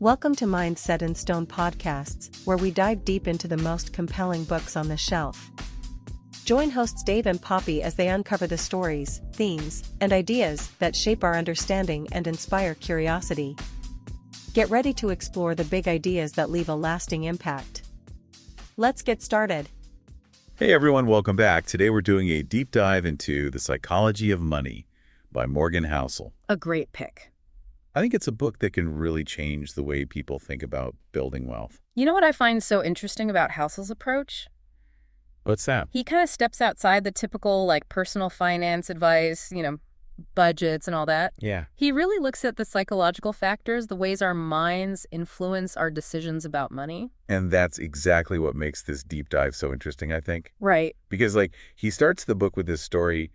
Welcome to Mind Set in Stone podcasts, where we dive deep into the most compelling books on the shelf. Join hosts Dave and Poppy as they uncover the stories, themes, and ideas that shape our understanding and inspire curiosity. Get ready to explore the big ideas that leave a lasting impact. Let's get started. Hey everyone, welcome back. Today we're doing a deep dive into The Psychology of Money by Morgan Housel. A great pick. I think it's a book that can really change the way people think about building wealth. You know what I find so interesting about Housel's approach? What's that? He kind of steps outside the typical, personal finance advice, budgets and all that. Yeah. He really looks at the psychological factors, the ways our minds influence our decisions about money. And that's exactly what makes this deep dive so interesting, I think. Right. Because, he starts the book with this story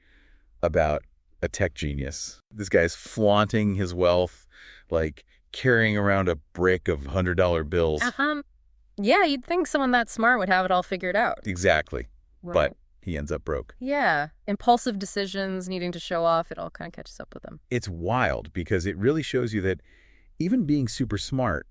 about a tech genius. This guy's flaunting his wealth, carrying around a brick of $100 bills. Yeah, you'd think someone that smart would have it all figured out. Exactly. Right. But he ends up broke. Yeah. Impulsive decisions, needing to show off, it all kind of catches up with him. It's wild because it really shows you that even being super smart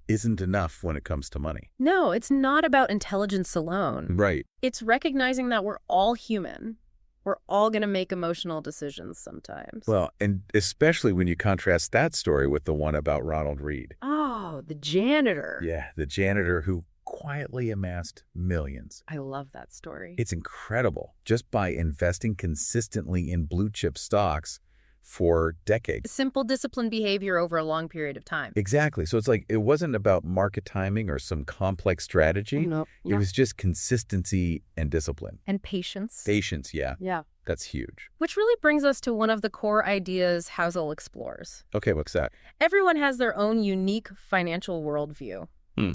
isn't enough when it comes to money. No, it's not about intelligence alone. Right. It's recognizing that we're all human. We're all going to make emotional decisions sometimes. Well, and especially when you contrast that story with the one about Ronald Read. Oh, the janitor. Yeah, the janitor who quietly amassed millions. I love that story. It's incredible. Just by investing consistently in blue chip stocks for decades. Simple disciplined behavior over a long period of time. Exactly. So it's it wasn't about market timing or some complex strategy. No. It was just consistency and discipline. And patience. Patience, yeah. Yeah. That's huge. Which really brings us to one of the core ideas Housel explores. Okay, what's that? Everyone has their own unique financial worldview,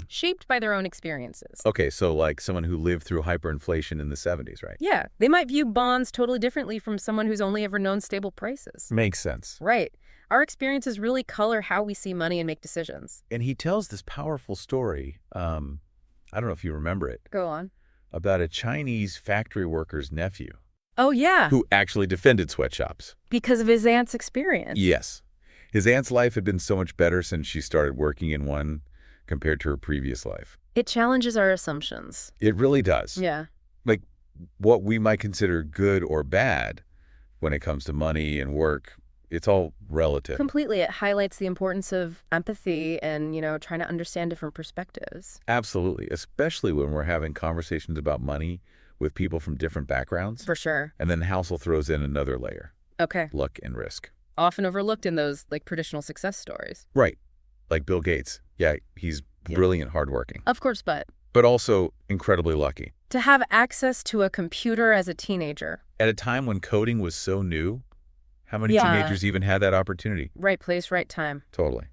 shaped by their own experiences. Okay, so someone who lived through hyperinflation in the 70s, right? Yeah, they might view bonds totally differently from someone who's only ever known stable prices. Makes sense. Right. Our experiences really color how we see money and make decisions. And he tells this powerful story, I don't know if you remember it, Go on. about a Chinese factory worker's nephew. Oh, yeah. Who actually defended sweatshops. Because of his aunt's experience. Yes. His aunt's life had been so much better since she started working in one compared to her previous life. It challenges our assumptions. It really does. Yeah. What we might consider good or bad when it comes to money and work, it's all relative. Completely. It highlights the importance of empathy and, trying to understand different perspectives. Absolutely. Especially when we're having conversations about money with people from different backgrounds. For sure. And then Housel throws in another layer. Okay. Luck and risk. Often overlooked in those, traditional success stories. Right. Like Bill Gates. Yeah, he's brilliant, hardworking. Of course, but also incredibly lucky. to have access to a computer as a teenager. At a time when coding was so new, how many Yeah. teenagers even had that opportunity? Right place, right time. Totally.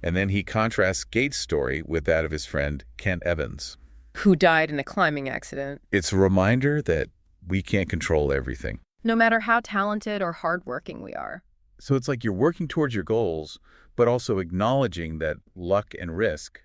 And then he contrasts Gates' story with that of his friend Kent Evans. Who died in a climbing accident. It's a reminder that we can't control everything. No matter how talented or hardworking we are. So it's you're working towards your goals, but also acknowledging that luck and risk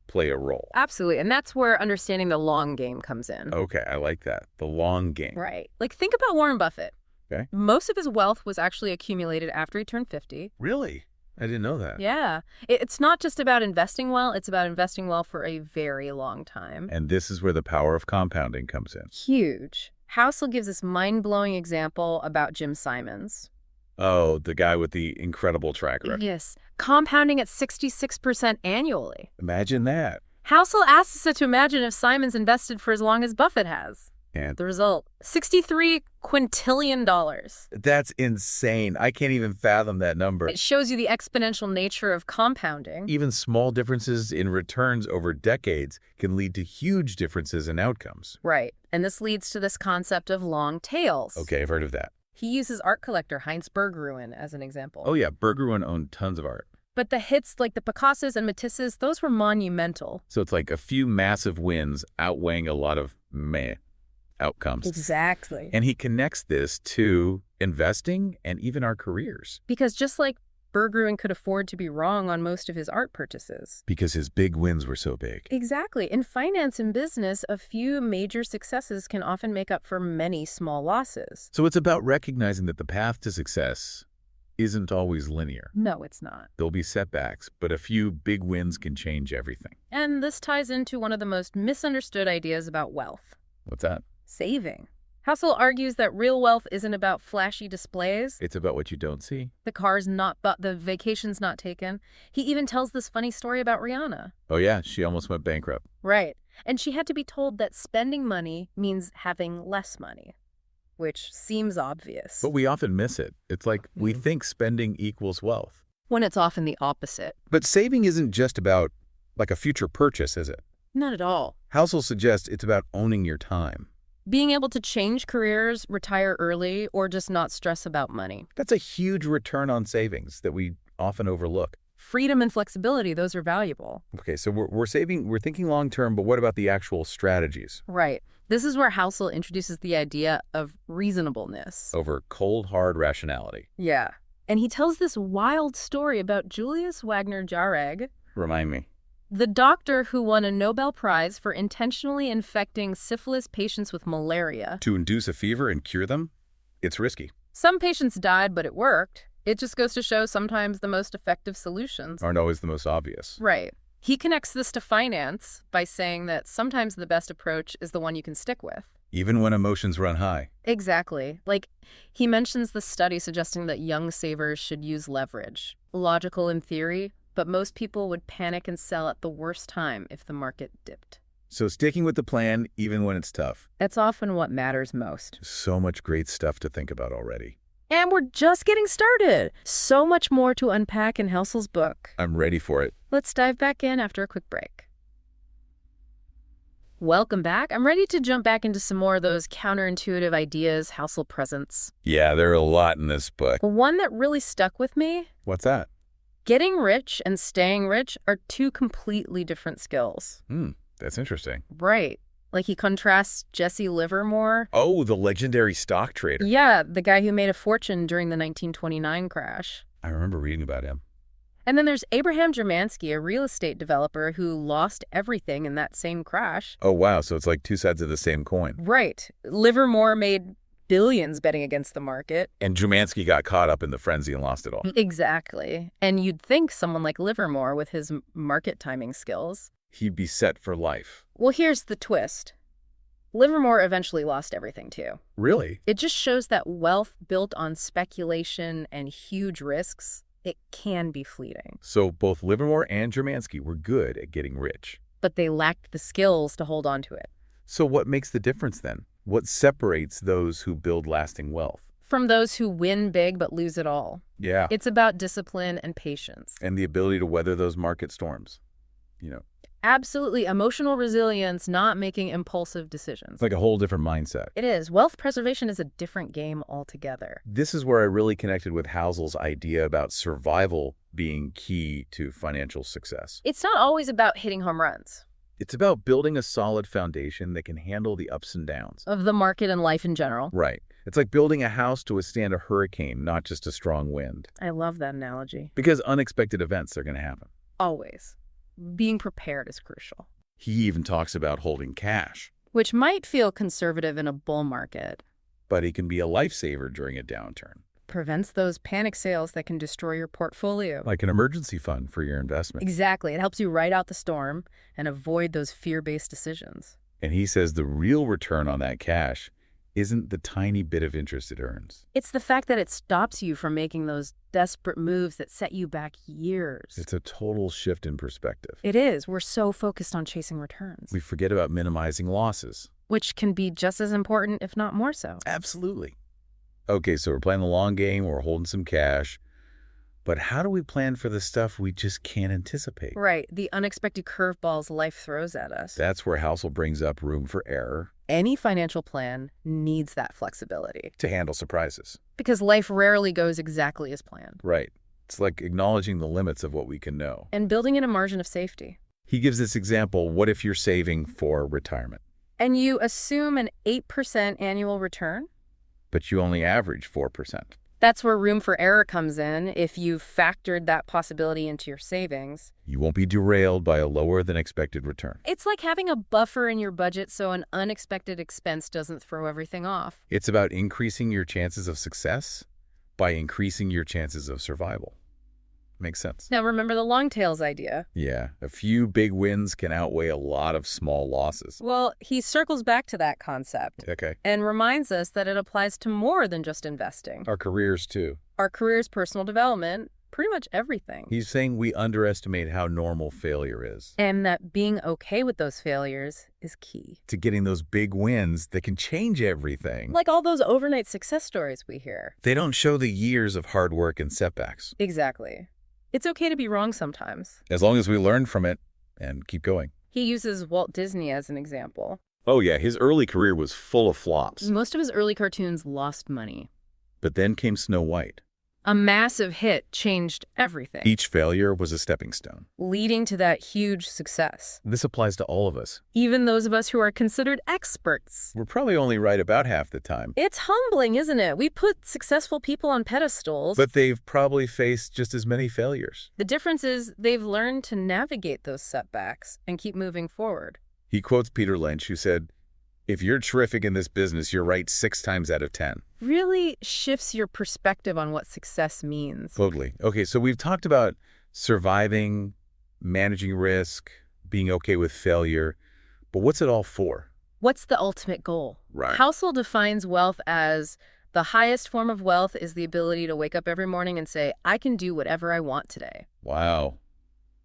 play a role. Absolutely. And that's where understanding the long game comes in. Okay, I like that. The long game. Right. Think about Warren Buffett. Okay. Most of his wealth was actually accumulated after he turned 50. Really? I didn't know that. Yeah. It's not just about investing well. It's about investing well for a very long time. And this is where the power of compounding comes in. Huge. Housel gives this mind-blowing example about Jim Simons. Oh, the guy with the incredible track record. Yes. Compounding at 66% annually. Imagine that. Housel asks us to imagine if Simons invested for as long as Buffett has. And The result, $63 quintillion. that's insane. I can't even fathom that number. It shows you the exponential nature of compounding. Even small differences in returns over decades can lead to huge differences in outcomes. Right. And this leads to this concept of long tails. Okay, I've heard of that. He uses art collector Heinz Berggruen as an example. Oh yeah, Berggruen owned tons of art. But the hits like the Picassos and Matisses, those were monumental. So it's a few massive wins outweighing a lot of meh outcomes. Exactly. And he connects this to investing and even our careers. Because just like Berggruen could afford to be wrong on most of his art purchases. Because his big wins were so big. Exactly. In finance and business, a few major successes can often make up for many small losses. So it's about recognizing that the path to success isn't always linear. No, it's not. There'll be setbacks, but a few big wins can change everything. And this ties into one of the most misunderstood ideas about wealth. What's that? Saving. Housel argues that real wealth isn't about flashy displays. It's about what you don't see. The car's not bought, the vacation's not taken. He even tells this funny story about Rihanna. Oh yeah, she almost went bankrupt. Right. And she had to be told that spending money means having less money, which seems obvious. But we often miss it. It's like we think spending equals wealth. When it's often the opposite. But saving isn't just about like a future purchase, is it? Not at all. Housel suggests it's about owning your time. Being able to change careers, retire early, or just not stress about money. That's a huge return on savings that we often overlook. Freedom and flexibility, those are valuable. Okay, so we're thinking long term, but what about the actual strategies? Right. This is where Housel introduces the idea of reasonableness. Over cold, hard rationality. Yeah. And he tells this wild story about Julius Wagner Jareg, Remind me. the doctor who won a Nobel Prize for intentionally infecting syphilis patients with malaria. To induce a fever and cure them? It's risky. Some patients died, but it worked. It just goes to show sometimes the most effective solutions Aren't always the most obvious. Right. He connects this to finance by saying that sometimes the best approach is the one you can stick with. Even when emotions run high. Exactly. Like, he mentions the study suggesting that young savers should use leverage. Logical in theory, but most people would panic and sell at the worst time if the market dipped. So sticking with the plan, even when it's tough. That's often what matters most. So much great stuff to think about already. And we're just getting started. So much more to unpack in Housel's book. I'm ready for it. Let's dive back in after a quick break. Welcome back. I'm ready to jump back into some more of those counterintuitive ideas Housel presents. Yeah, there are a lot in this book. One that really stuck with me, What's that? getting rich and staying rich are two completely different skills. That's interesting. Right. Like he contrasts Jesse Livermore. Oh, the legendary stock trader. Yeah, the guy who made a fortune during the 1929 crash. I remember reading about him. And then there's Abraham Jermansky, a real estate developer who lost everything in that same crash. Oh, wow. So it's like two sides of the same coin. Right. Livermore made billions betting against the market. And Jumansky got caught up in the frenzy and lost it all. Exactly. And you'd think someone like Livermore, with his market timing skills, He'd be set for life. well, here's the twist. Livermore eventually lost everything, too. Really? It just shows that wealth built on speculation and huge risks, it can be fleeting. So both Livermore and Jumansky were good at getting rich. But they lacked the skills to hold on to it. So what makes the difference then? What separates those who build lasting wealth? From those who win big but lose it all. Yeah. It's about discipline and patience. And the ability to weather those market storms. Absolutely. Emotional resilience, not making impulsive decisions. It's like a whole different mindset. It is. Wealth preservation is a different game altogether. This is where I really connected with Housel's idea about survival being key to financial success. It's not always about hitting home runs. It's about building a solid foundation that can handle the ups and downs. Of the market and life in general. Right. It's like building a house to withstand a hurricane, not just a strong wind. I love that analogy. Because unexpected events are going to happen. Always. Being prepared is crucial. He even talks about holding cash. Which might feel conservative in a bull market. But he can be a lifesaver during a downturn. Prevents those panic sales that can destroy your portfolio. Like an emergency fund for your investment. Exactly. It helps you ride out the storm and avoid those fear-based decisions. And he says the real return on that cash isn't the tiny bit of interest it earns. It's the fact that it stops you from making those desperate moves that set you back years. It's a total shift in perspective. It is. We're so focused on chasing returns. We forget about minimizing losses. Which can be just as important, if not more so. Absolutely. Okay, so we're playing the long game, we're holding some cash. But how do we plan for the stuff we just can't anticipate? Right. The unexpected curveballs life throws at us. That's where Housel brings up room for error. Any financial plan needs that flexibility. To handle surprises. Because life rarely goes exactly as planned. Right. It's like acknowledging the limits of what we can know. And building in a margin of safety. He gives this example, what if you're saving for retirement? And you assume an 8% annual return? But you only average 4%. That's where room for error comes in. If you've factored that possibility into your savings, you won't be derailed by a lower than expected return. It's like having a buffer in your budget so an unexpected expense doesn't throw everything off. It's about increasing your chances of success, by increasing your chances of survival. Makes sense. Now remember the long tails idea. Yeah, a few big wins can outweigh a lot of small losses. Well, he circles back to that concept Okay. and reminds us that it applies to more than just investing. Our careers, too. Our careers, personal development, pretty much everything. He's saying we underestimate how normal failure is. And that being okay with those failures is key. To getting those big wins that can change everything. Like all those overnight success stories we hear. They don't show the years of hard work and setbacks. Exactly. It's okay to be wrong sometimes. As long as we learn from it and keep going. He uses Walt Disney as an example. Oh yeah, his early career was full of flops. Most of his early cartoons lost money. But then came Snow White. A massive hit changed everything, Each failure was a stepping stone. leading to that huge success. This applies to all of us. Even those of us who are considered experts. We're probably only right about half the time. It's humbling, isn't it? We put successful people on pedestals. But they've probably faced just as many failures. The difference is they've learned to navigate those setbacks and keep moving forward. He quotes Peter Lynch, who said, "If you're terrific in this business, you're right 6 times out of 10. Really shifts your perspective on what success means. Totally. Okay, so we've talked about surviving, managing risk, being okay with failure, but what's it all for? What's the ultimate goal? Right. Housel defines wealth as the highest form of wealth is the ability to wake up every morning and say, I can do whatever I want today. Wow.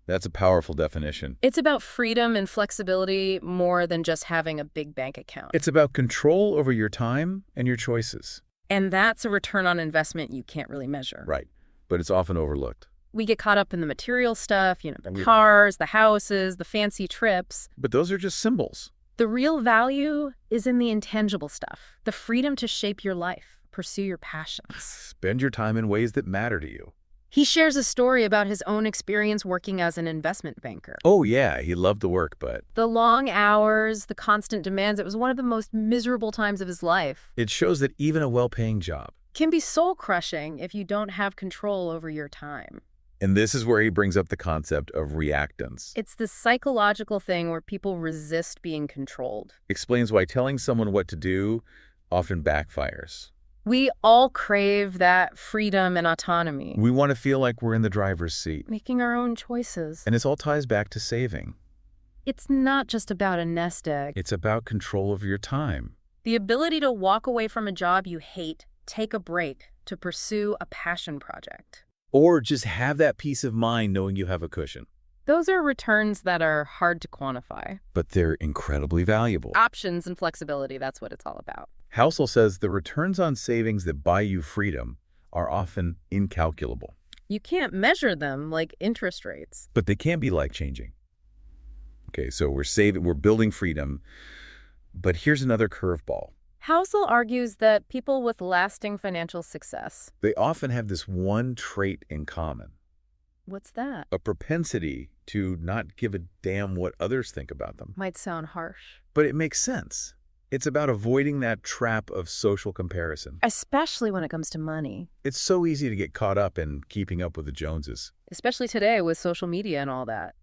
That's a powerful definition. It's about freedom and flexibility more than just having a big bank account. It's about control over your time and your choices. And that's a return on investment you can't really measure. Right. But it's often overlooked. We get caught up in the material stuff, the cars, the houses, the fancy trips. But those are just symbols. The real value is in the intangible stuff, the freedom to shape your life, pursue your passions. Spend your time in ways that matter to you. He shares a story about his own experience working as an investment banker. Oh, yeah, he loved the work, but The long hours, the constant demands, it was one of the most miserable times of his life. it shows that even a well-paying job. Can be soul-crushing if you don't have control over your time. And this is where he brings up the concept of reactance. It's this psychological thing where people resist being controlled. Explains why telling someone what to do often backfires. We all crave that freedom and autonomy, We want to feel like we're in the driver's seat. making our own choices. And this all ties back to saving. It's not just about a nest egg. It's about control of your time. The ability to walk away from a job you hate, take a break, to pursue a passion project. Or just have that peace of mind knowing you have a cushion. Those are returns that are hard to quantify. But they're incredibly valuable. Options and flexibility, that's what it's all about. Housel says the returns on savings that buy you freedom are often incalculable. You can't measure them like interest rates. But they can be life-changing. Okay, so we're building freedom, but here's another curveball. Housel argues that people with lasting financial success. They often have this one trait in common. What's that? A propensity to not give a damn what others think about them. Might sound harsh. But it makes sense. It's about avoiding that trap of social comparison. Especially when it comes to money. It's so easy to get caught up in keeping up with the Joneses. Especially today with social media and all that.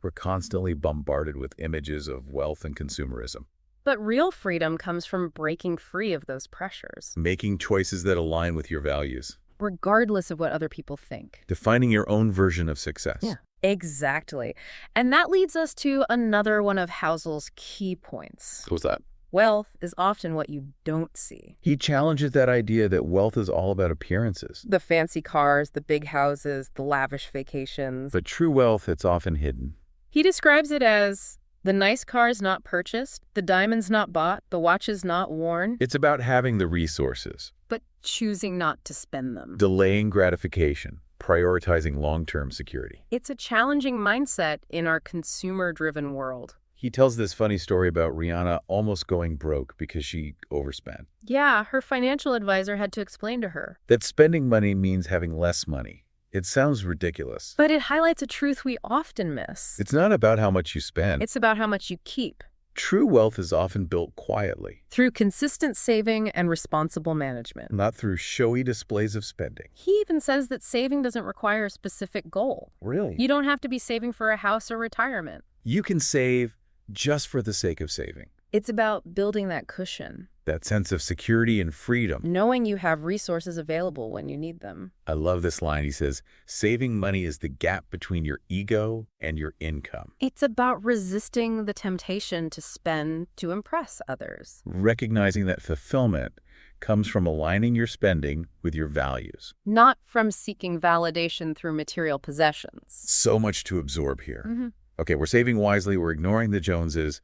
We're constantly bombarded with images of wealth and consumerism. But real freedom comes from breaking free of those pressures, Making choices that align with your values. regardless of what other people think. Defining your own version of success. Yeah. Exactly. And that leads us to another one of Housel's key points. What's that? Wealth is often what you don't see. He challenges that idea that wealth is all about appearances. The fancy cars, the big houses, the lavish vacations. But true wealth, it's often hidden. He describes it as the nice cars not purchased, the diamonds not bought, the watches not worn, It's about having the resources, but choosing not to spend them. delaying gratification, prioritizing long-term security. It's a challenging mindset in our consumer-driven world. He tells this funny story about Rihanna almost going broke because she overspent. Yeah, her financial advisor had to explain to her. That spending money means having less money. It sounds ridiculous. But it highlights a truth we often miss. It's not about how much you spend. It's about how much you keep. True wealth is often built quietly, Through consistent saving and responsible management. not through showy displays of spending. He even says that saving doesn't require a specific goal. Really? You don't have to be saving for a house or retirement. You can save just for the sake of saving. It's about building that cushion, That sense of security and freedom. knowing you have resources available when you need them. I love this line. He says, saving money is the gap between your ego and your income. It's about resisting the temptation to spend to impress others. Recognizing that fulfillment comes from aligning your spending with your values. Not from seeking validation through material possessions. So much to absorb here. Mm-hmm. Okay, we're saving wisely, we're ignoring the Joneses,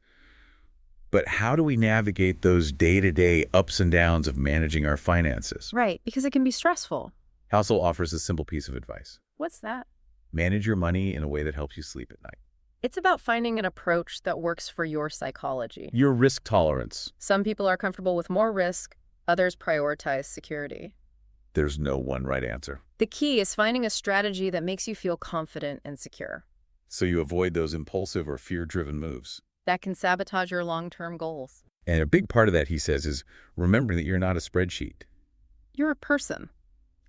but how do we navigate those day-to-day ups and downs of managing our finances? Right, because it can be stressful. Housel offers a simple piece of advice. What's that? Manage your money in a way that helps you sleep at night. It's about finding an approach that works for your psychology. Your risk tolerance. Some people are comfortable with more risk, others prioritize security. There's no one right answer. The key is finding a strategy that makes you feel confident and secure. So you avoid those impulsive or fear-driven moves. That can sabotage your long-term goals. And a big part of that, he says, is remembering that you're not a spreadsheet. You're a person,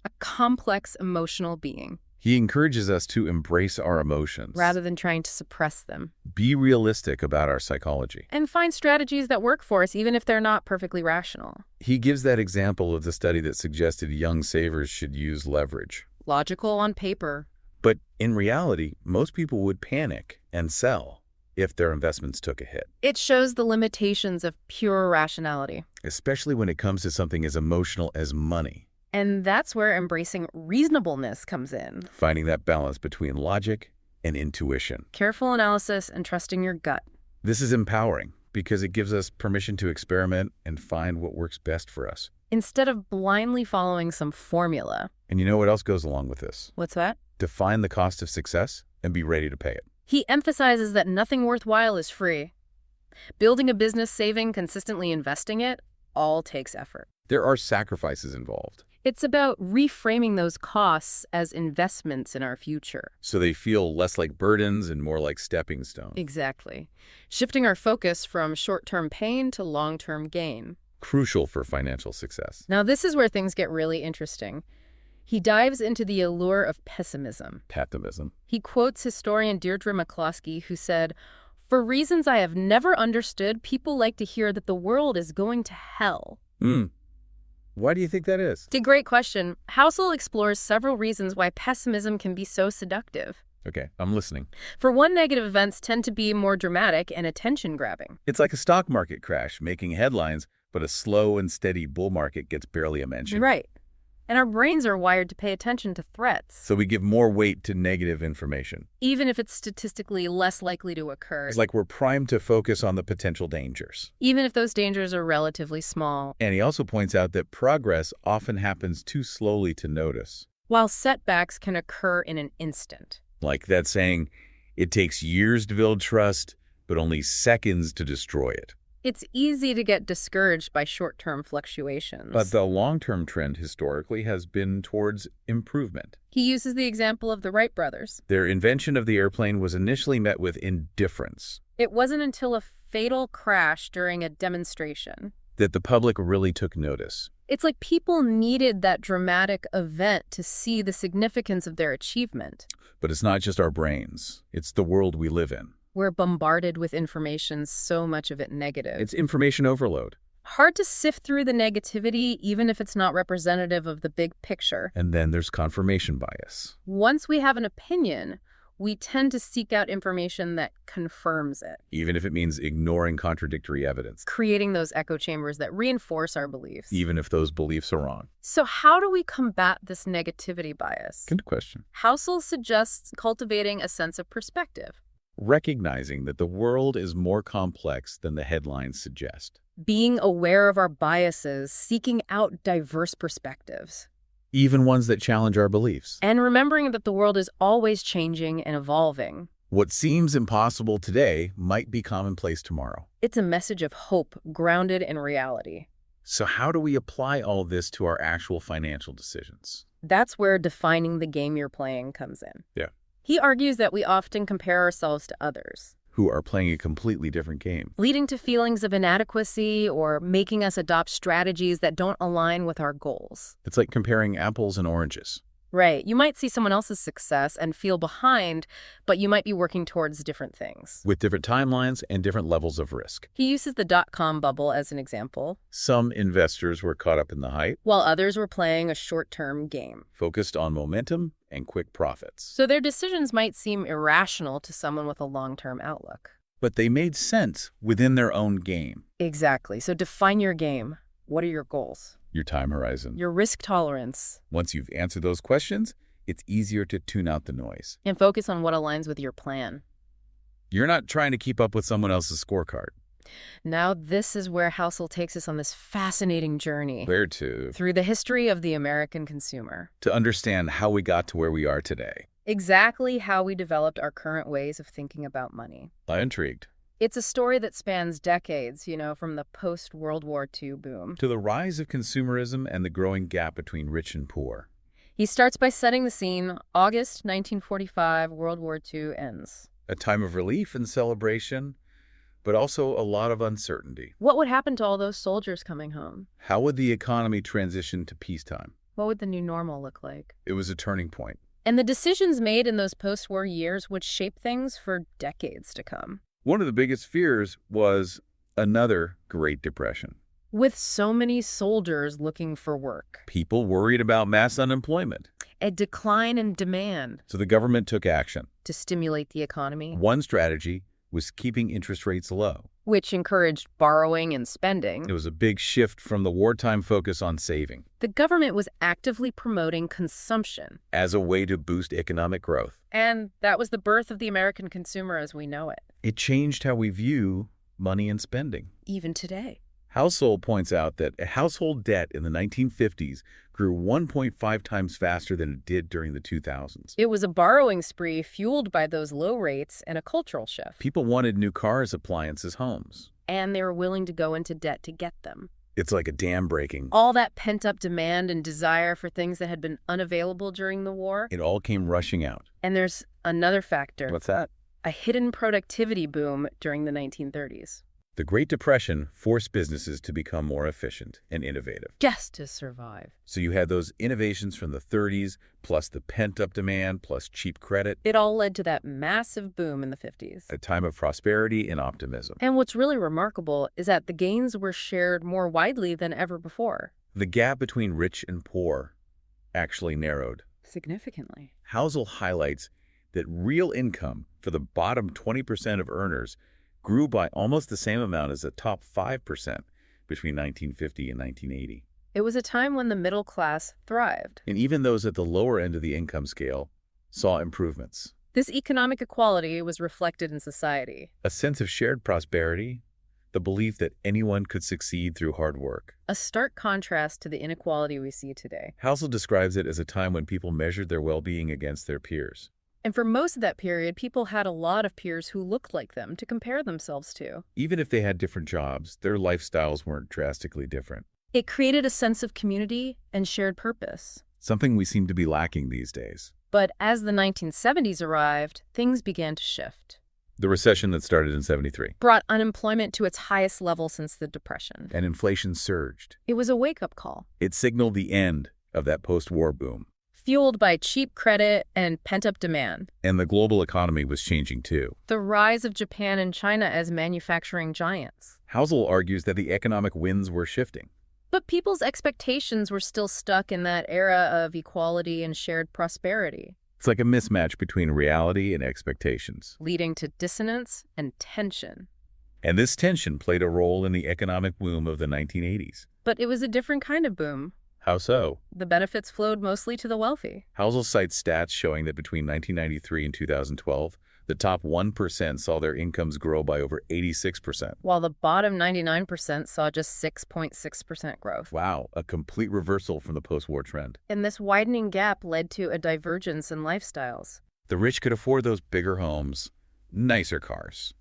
a complex emotional being, He encourages us to embrace our emotions. rather than trying to suppress them. Be realistic about our psychology. And find strategies that work for us, even if they're not perfectly rational. He gives that example of the study that suggested young savers should use leverage. Logical on paper. But in reality, most people would panic and sell if their investments took a hit, It shows the limitations of pure rationality. especially when it comes to something as emotional as money. And that's where embracing reasonableness comes in. Finding that balance between logic and intuition. Careful analysis and trusting your gut. This is empowering because it gives us permission to experiment and find what works best for us. Instead of blindly following some formula. And you know what else goes along with this? What's that? Define the cost of success and be ready to pay it. He emphasizes that nothing worthwhile is free. Building a business, saving, consistently investing it, all takes effort. There are sacrifices involved, It's about reframing those costs as investments in our future. so they feel less like burdens and more like stepping stones. Exactly. Shifting our focus from short-term pain to long-term gain. Crucial for financial success. Now, this is where things get really interesting. He dives into the allure of pessimism. Pessimism. He quotes historian Deirdre McCloskey, who said, "For reasons I have never understood, people like to hear that the world is going to hell." Why do you think that is? It's a great question. Housel explores several reasons why pessimism can be so seductive. Okay, I'm listening. For one, negative events tend to be more dramatic and attention-grabbing. It's like a stock market crash, making headlines, but a slow and steady bull market gets barely a mention. Right. And our brains are wired to pay attention to threats, So we give more weight to negative information. even if it's statistically less likely to occur, It's like we're primed to focus on the potential dangers. even if those dangers are relatively small. And he also points out that progress often happens too slowly to notice. While setbacks can occur in an instant. Like that saying, it takes years to build trust, but only seconds to destroy it. It's easy to get discouraged by short-term fluctuations. But the long-term trend historically has been towards improvement. He uses the example of the Wright brothers. Their invention of the airplane was initially met with indifference, It wasn't until a fatal crash during a demonstration. that the public really took notice. It's like people needed that dramatic event to see the significance of their achievement. But it's not just our brains. It's the world we live in. We're bombarded with information, so much of it negative. It's information overload. hard to sift through the negativity, even if it's not representative of the big picture. And then there's confirmation bias. Once we have an opinion, we tend to seek out information that confirms it, Even if it means ignoring contradictory evidence. creating those echo chambers that reinforce our beliefs. Even if those beliefs are wrong. So how do we combat this negativity bias? Good question. Housel suggests cultivating a sense of perspective, Recognizing that the world is more complex than the headlines suggest. being aware of our biases, seeking out diverse perspectives, Even ones that challenge our beliefs. and remembering that the world is always changing and evolving. What seems impossible today might be commonplace tomorrow. It's a message of hope grounded in reality. So how do we apply all this to our actual financial decisions? That's where defining the game you're playing comes in. Yeah. He argues that we often compare ourselves to others, Who are playing a completely different game. leading to feelings of inadequacy or making us adopt strategies that don't align with our goals. It's like comparing apples and oranges. Right. You might see someone else's success and feel behind, but you might be working towards different things. with different timelines and different levels of risk. He uses the dot-com bubble as an example, Some investors were caught up in the hype, while others were playing a short-term game. focused on momentum and quick profits. So their decisions might seem irrational to someone with a long-term outlook. But they made sense within their own game. Exactly. So define your game. What are your goals? Your time horizon. Your risk tolerance. Once you've answered those questions, it's easier to tune out the noise. And focus on what aligns with your plan. You're not trying to keep up with someone else's scorecard. Now this is where Housel takes us on this fascinating journey. Where to? Through the history of the American consumer. To understand how we got to where we are today. Exactly how we developed our current ways of thinking about money. I'm intrigued. It's a story that spans decades, from the post-World War II boom. To the rise of consumerism and the growing gap between rich and poor. He starts by setting the scene. August 1945, World War II ends. A time of relief and celebration, but also a lot of uncertainty. What would happen to all those soldiers coming home? How would the economy transition to peacetime? What would the new normal look like? It was a turning point. And the decisions made in those post-war years would shape things for decades to come. One of the biggest fears was another Great Depression. With so many soldiers looking for work. People worried about mass unemployment. A decline in demand. So the government took action. To stimulate the economy. One strategy was keeping interest rates low. Which encouraged borrowing and spending. It was a big shift from the wartime focus on saving. The government was actively promoting consumption. As a way to boost economic growth. And that was the birth of the American consumer as we know it. It changed how we view money and spending. Even today. Housel points out that household debt in the 1950s grew 1.5 times faster than it did during the 2000s. It was a borrowing spree fueled by those low rates and a cultural shift. People wanted new cars, appliances, homes. And they were willing to go into debt to get them. It's like a dam breaking. All that pent-up demand and desire for things that had been unavailable during the war. It all came rushing out. And there's another factor. What's that? A hidden productivity boom during the 1930s. The Great Depression forced businesses to become more efficient and innovative. Just to survive. So you had those innovations from the 30s, plus the pent-up demand, plus cheap credit. It all led to that massive boom in the 50s. A time of prosperity and optimism. And what's really remarkable is that the gains were shared more widely than ever before. The gap between rich and poor actually narrowed. Significantly. Housel highlights that real income for the bottom 20% of earners grew by almost the same amount as the top 5% between 1950 and 1980. It was a time when the middle class thrived. And even those at the lower end of the income scale saw improvements. This economic equality was reflected in society. A sense of shared prosperity, the belief that anyone could succeed through hard work. A stark contrast to the inequality we see today. Housel describes it as a time when people measured their well-being against their peers. And for most of that period, people had a lot of peers who looked like them to compare themselves to. Even if they had different jobs, their lifestyles weren't drastically different. It created a sense of community and shared purpose. Something we seem to be lacking these days. But as the 1970s arrived, things began to shift. The recession that started in 73. Brought unemployment to its highest level since the Depression. And inflation surged. It was a wake-up call. It signaled the end of that post-war boom. Fueled by cheap credit and pent-up demand. And the global economy was changing too. The rise of Japan and China as manufacturing giants. Housel argues that the economic winds were shifting. But people's expectations were still stuck in that era of equality and shared prosperity. It's like a mismatch between reality and expectations. Leading to dissonance and tension. And this tension played a role in the economic boom of the 1980s. But it was a different kind of boom. How so? The benefits flowed mostly to the wealthy. Housel cites stats showing that between 1993 and 2012, the top 1% saw their incomes grow by over 86%. While the bottom 99% saw just 6.6% growth. Wow, a complete reversal from the post-war trend. And this widening gap led to a divergence in lifestyles. The rich could afford those bigger homes, nicer cars,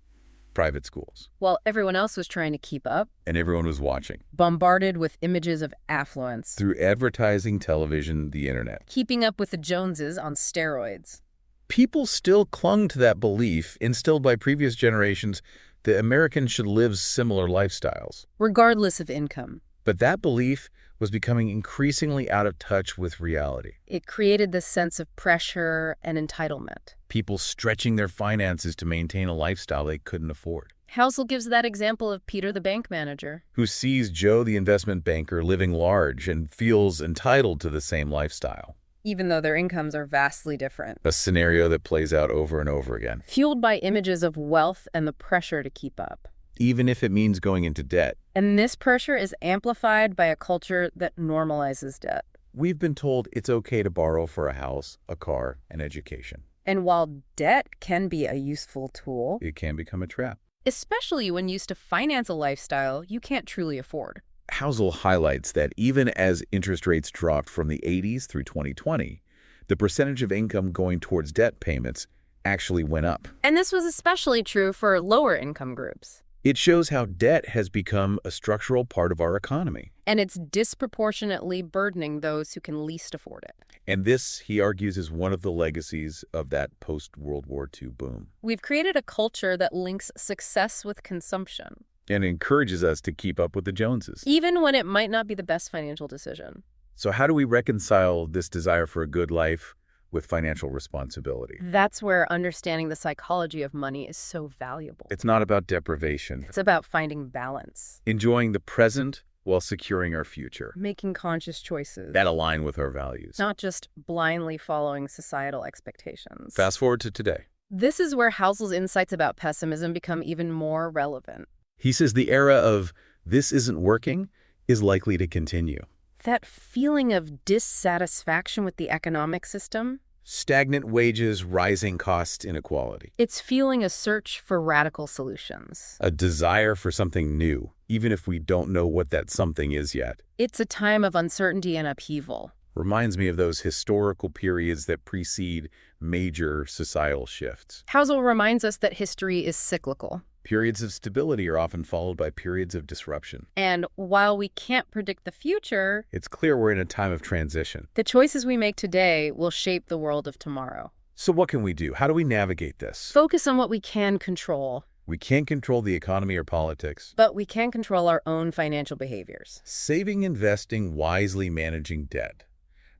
private schools. While everyone else was trying to keep up. And everyone was watching. Bombarded with images of affluence. Through advertising, television, the internet. Keeping up with the Joneses on steroids. People still clung to that belief instilled by previous generations that Americans should live similar lifestyles. Regardless of income. But that belief was becoming increasingly out of touch with reality. It created this sense of pressure and entitlement. People stretching their finances to maintain a lifestyle they couldn't afford. Housel gives that example of Peter the bank manager, Who sees Joe the investment banker living large and feels entitled to the same lifestyle. even though their incomes are vastly different. A scenario that plays out over and over again. Fueled by images of wealth and the pressure to keep up. Even if it means going into debt. And this pressure is amplified by a culture that normalizes debt. We've been told it's okay to borrow for a house, a car, and education. And while debt can be a useful tool, It can become a trap. especially when used to finance a lifestyle you can't truly afford. Housel highlights that even as interest rates dropped from the 80s through 2020, the percentage of income going towards debt payments actually went up. And this was especially true for lower income groups. It shows how debt has become a structural part of our economy. And it's disproportionately burdening those who can least afford it. And this, he argues, is one of the legacies of that post-World War II boom. We've created a culture that links success with consumption, And encourages us to keep up with the Joneses. even when it might not be the best financial decision. So how do we reconcile this desire for a good life with financial responsibility? That's where understanding the psychology of money is so valuable. It's not about deprivation. It's about finding balance, Enjoying the present while securing our future making conscious choices, that align with our values. not just blindly following societal expectations. Fast forward to today. This is where Housel's insights about pessimism become even more relevant. He says the era of "this isn't working" is likely to continue. That feeling of dissatisfaction with the economic system, Stagnant wages, rising cost inequality. it's fueling a search for radical solutions. A desire for something new, even if we don't know what that something is yet. It's a time of uncertainty and upheaval. Reminds me of those historical periods that precede major societal shifts. Housel reminds us that history is cyclical. Periods of stability are often followed by periods of disruption. And while we can't predict the future, It's clear we're in a time of transition. the choices we make today will shape the world of tomorrow. So what can we do? How do we navigate this? Focus on what we can control, We can't control the economy or politics. but we can control our own financial behaviors. Saving, investing, wisely managing debt.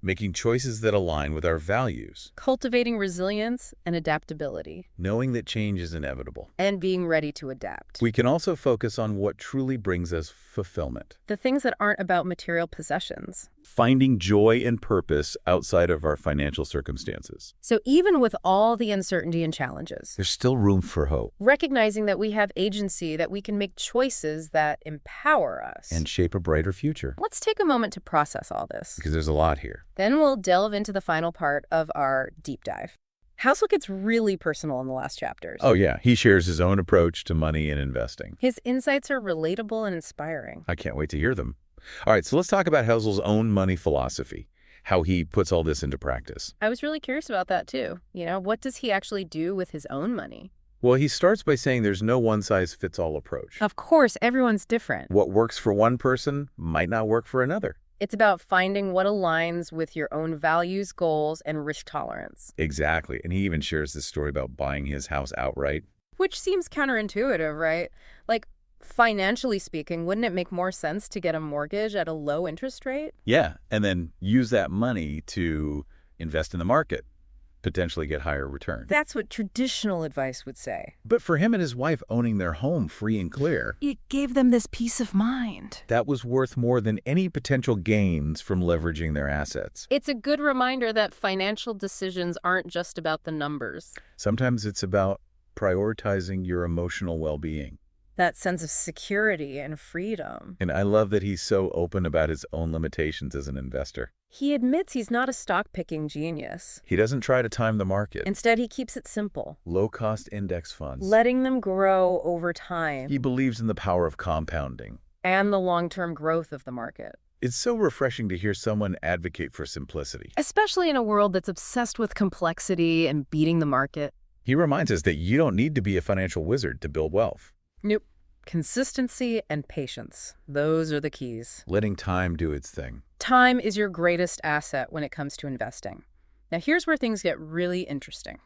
Making choices that align with our values. Cultivating resilience and adaptability, Knowing that change is inevitable. and being ready to adapt. We can also focus on what truly brings us fulfillment. The things that aren't about material possessions. Finding joy and purpose outside of our financial circumstances. So even with all the uncertainty and challenges, There's still room for hope. recognizing that we have agency, that we can make choices that empower us. And shape a brighter future. Let's take a moment to process all this. Because there's a lot here. Then we'll delve into the final part of our deep dive. Housel gets really personal in the last chapters. Oh yeah, he shares his own approach to money and investing. His insights are relatable and inspiring. I can't wait to hear them. All right, so let's talk about Housel's own money philosophy, how he puts all this into practice. I was really curious about that too. What does he actually do with his own money? Well, he starts by saying there's no one-size-fits-all approach. Of course, everyone's different. What works for one person might not work for another. It's about finding what aligns with your own values, goals, and risk tolerance. Exactly, and he even shares this story about buying his house outright. Which seems counterintuitive, right? Like, financially speaking, wouldn't it make more sense to get a mortgage at a low interest rate? Yeah, and then use that money to invest in the market, potentially get higher return. That's what traditional advice would say. But for him and his wife owning their home free and clear, It gave them this peace of mind. that was worth more than any potential gains from leveraging their assets. It's a good reminder that financial decisions aren't just about the numbers. Sometimes it's about prioritizing your emotional well-being. That sense of security and freedom. And I love that he's so open about his own limitations as an investor. He admits he's not a stock-picking genius. He doesn't try to time the market. Instead, he keeps it simple, Low-cost index funds. letting them grow over time He believes in the power of compounding. and the long-term growth of the market. It's so refreshing to hear someone advocate for simplicity. Especially in a world that's obsessed with complexity and beating the market. He reminds us that you don't need to be a financial wizard to build wealth. Nope. Consistency and patience. Those are the keys. Letting time do its thing. Time is your greatest asset when it comes to investing. Now, here's where things get really interesting.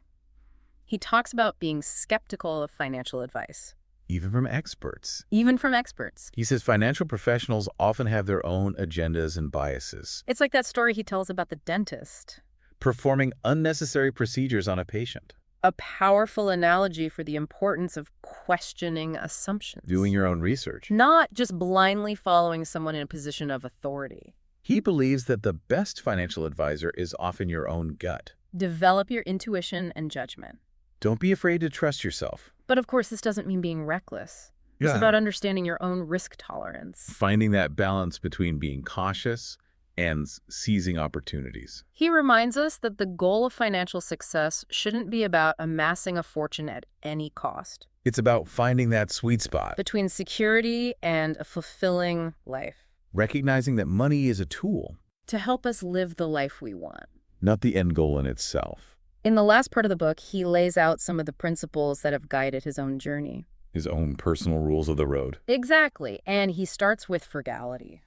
He talks about being skeptical of financial advice. Even from experts. Even from experts. He says financial professionals often have their own agendas and biases, It's like that story he tells about the dentist. performing unnecessary procedures on a patient. A powerful analogy for the importance of questioning assumptions. Doing your own research. Not just blindly following someone in a position of authority. He believes that the best financial advisor is often your own gut. Develop your intuition and judgment. Don't be afraid to trust yourself. But of course, this doesn't mean being reckless. It's about understanding your own risk tolerance. Finding that balance between being cautious and seizing opportunities. He reminds us that the goal of financial success shouldn't be about amassing a fortune at any cost. It's about finding that sweet spot. Between security and a fulfilling life. Recognizing that money is a tool, To help us live the life we want. not the end goal in itself. In the last part of the book, he lays out some of the principles that have guided his own journey. His own personal rules of the road. Exactly. And he starts with frugality.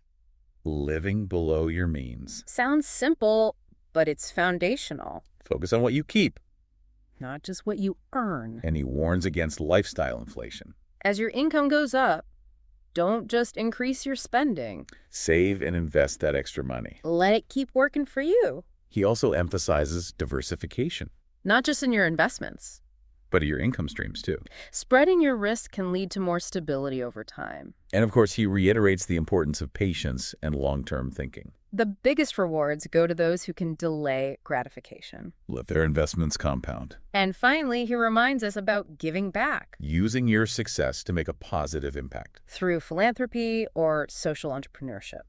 Living below your means. Sounds simple, but it's foundational. Focus on what you keep. Not just what you earn. And he warns against lifestyle inflation. As your income goes up, don't just increase your spending. Save and invest that extra money. Let it keep working for you. He also emphasizes diversification, Not just in your investments. but your income streams too. Spreading your risk can lead to more stability over time. And of course, he reiterates the importance of patience and long-term thinking. The biggest rewards go to those who can delay gratification. Let their investments compound. And finally, he reminds us about giving back Using your success to make a positive impact. through philanthropy or social entrepreneurship.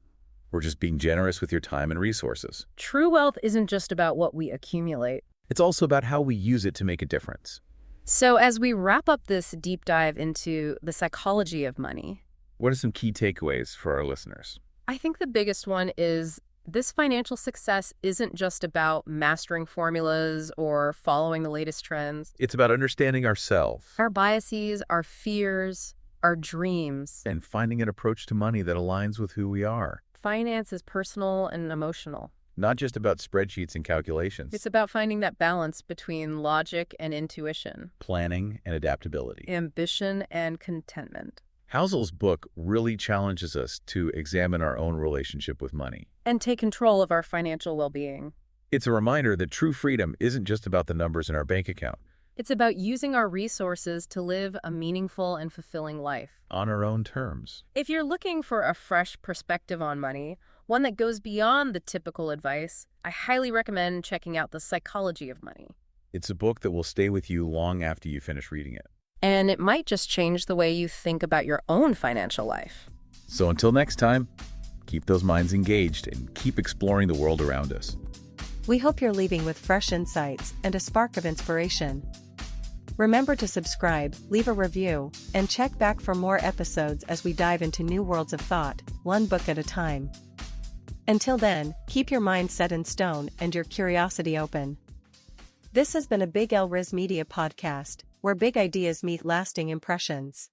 Or just being generous with your time and resources. True wealth isn't just about what we accumulate. It's also about how we use it to make a difference. So as we wrap up this deep dive into the psychology of money, What are some key takeaways for our listeners? I think the biggest one is this financial success isn't just about mastering formulas or following the latest trends. It's about understanding ourselves Our biases, our fears, our dreams. and finding an approach to money that aligns with who we are. Finance is personal and emotional. Not just about spreadsheets and calculations. It's about finding that balance between logic and intuition, planning and adaptability. ambition and contentment, Housel's book really challenges us to examine our own relationship with money. and take control of our financial well-being. It's a reminder that true freedom isn't just about the numbers in our bank account, It's about using our resources to live a meaningful and fulfilling life. on our own terms. If you're looking for a fresh perspective on money, one that goes beyond the typical advice, I highly recommend checking out The Psychology of Money. It's a book that will stay with you long after you finish reading it. And it might just change the way you think about your own financial life. So until next time, keep those minds engaged and keep exploring the world around us. We hope you're leaving with fresh insights and a spark of inspiration. Remember to subscribe, leave a review, and check back for more episodes as we dive into new worlds of thought, one book at a time. Until then, keep your mind set in stone and your curiosity open. This has been a Big L Riz Media podcast, where big ideas meet lasting impressions.